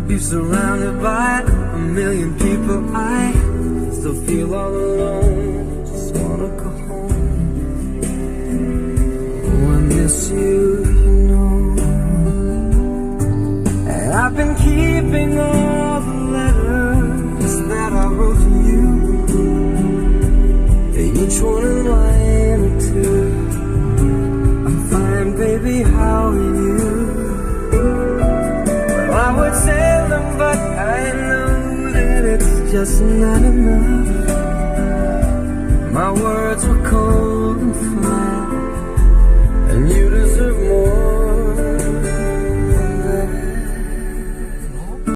be surrounded by a million people, I still feel all alone. Just wanna go home. Oh, I miss you, you know. And I've been keeping all the letters that I wrote to you, each one a line or two. I'm fine, baby, how are you? Well, I would tell them, but I know that it's just not enough. My words were cold and flat.